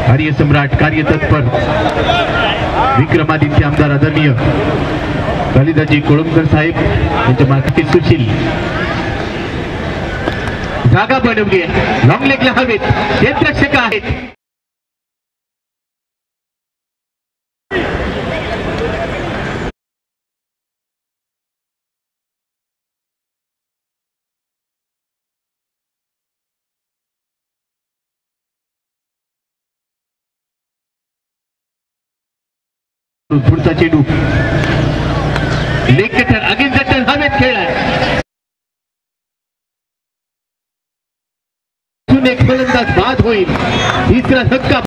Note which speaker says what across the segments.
Speaker 1: कार्यसम्राट कार्यतत्पर विक्रमादित्य आमदार आदरणीय कालिदाजी कोळंबकर साहेब यांच्या मार्फत सुशील जागा बनवली आहे. लॉंग लेगला हवेत क्षेत्ररक्षक आहेत. पुढचा चेंडू leg turn against the turn हवेत खेळलाय. एक फलंदाज बाद होईल. तिसरा धक्का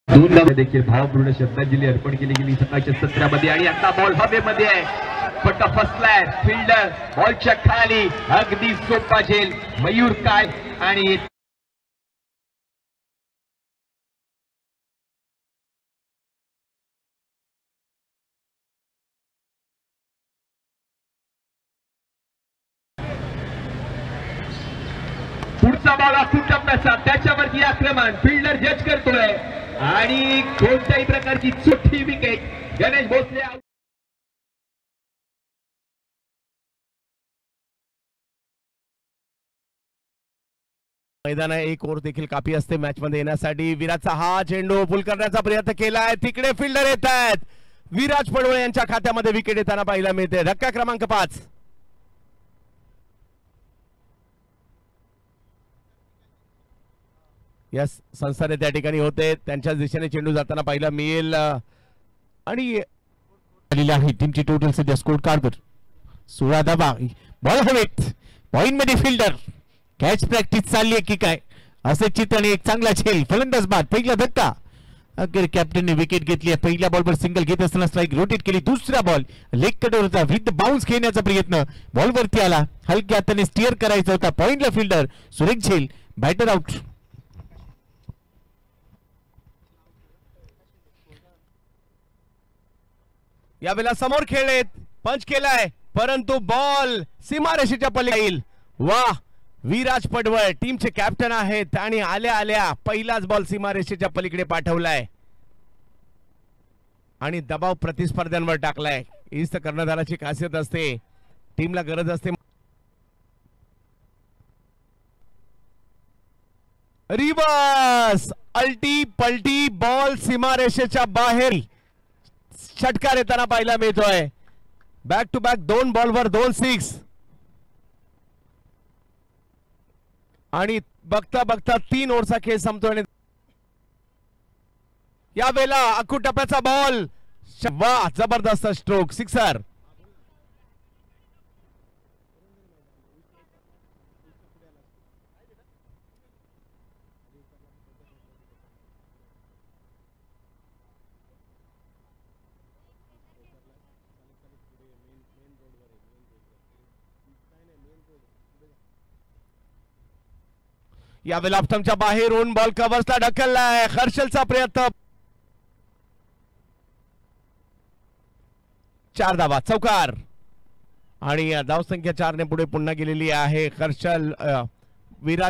Speaker 1: दोन धावा देखील भावपूर्ण शब्दांजली अर्पण केली गेली सकाळच्या सत्रामध्ये. आणि आता बॉल हवेमध्ये आहे. पट्टा फसलाय. फिल्डर बॉलच्या खाली अगदी सोपा झेल. मयूर काय आणि पुढचा बॉल असून टप्प्याचा त्याच्यावरती आक्रमण. फिल्डर जज करतोय आणि कोणत्याही प्रकारची चुठी विकेट. गणेश भोसले
Speaker 2: मैदान एक ओव्हर देखील काफी असते मॅच मध्ये येण्यासाठी. विराजचा हा चेंडू पुल करण्याचा प्रयत्न केलाय. तिकडे फिल्डर येत आहेत. विराज पडवळे यांच्या खात्यामध्ये विकेट येताना पाहायला मिळते. धक्का क्रमांक 5. यस संसारे त्या ठिकाणी होते. त्यांच्याच दिशेने चेंडू जाताना पाहायला मिळेल. आणि
Speaker 3: आलेली आहे टीमची टोटल सध्या स्कोर कार्डवर 16 धावा. बॉल हवेत. पॉइंट मध्ये फिल्डर. कॅच प्रॅक्टिस चालली आहे की काय असे चित्र आणि एक चांगला झेल. फलंदाज बाद. पहिला धक्का. अगर कॅप्टनने विकेट घेतली आहे. पहिल्या बॉलवर सिंगल घेत असताना स्ट्राईक रोटेट केली. दुसरा बॉल लेग कटर होता. विथ बाउन्स खेळण्याचा प्रयत्न. बॉल वरती आला. हलक्या हाताने स्टिअर करायचा होता. पॉइंटला फिल्डर. सुरेख झेल. Batter out.
Speaker 2: यावेळेला समोर खेळलेत. पंच केलाय परंतु बॉल सीमारेषेच्या पलीकडे येईल. वाह विराज पडवळ टीमचे कॅप्टन आहेत आणि आल्या आल्या पहिलाच बॉल सीमारेषेच्या पलीकडे पाठवलाय आणि दबाव प्रतिस्पर्ध्यांवर टाकलाय. हीच तर कर्णधाराची खासियत असते. टीमला गरज असते. रिवर्स अल्टी पलटी बॉल सीमारेषेच्या बाहेर. षटकार येताना पाहायला मिळतोय. बॅक टू बॅक 2 बॉलवर 2 6 आणि बघता बघता 3 ओव्हरचा खेळ संपतोय. या वेळेला अखू टप्प्याचा बॉल. वाह जबरदस्त स्ट्रोक. सिक्सर. यावेळेला ऑप्टमच्या बाहेरून बॉल कव्हर्सला ढकललाय. हर्षलचा प्रयत्न. 4 धावा. चौकार. आणि धावसंख्या 4 ने पुढे पुन्हा गेलेली आहे. हर्षल विराज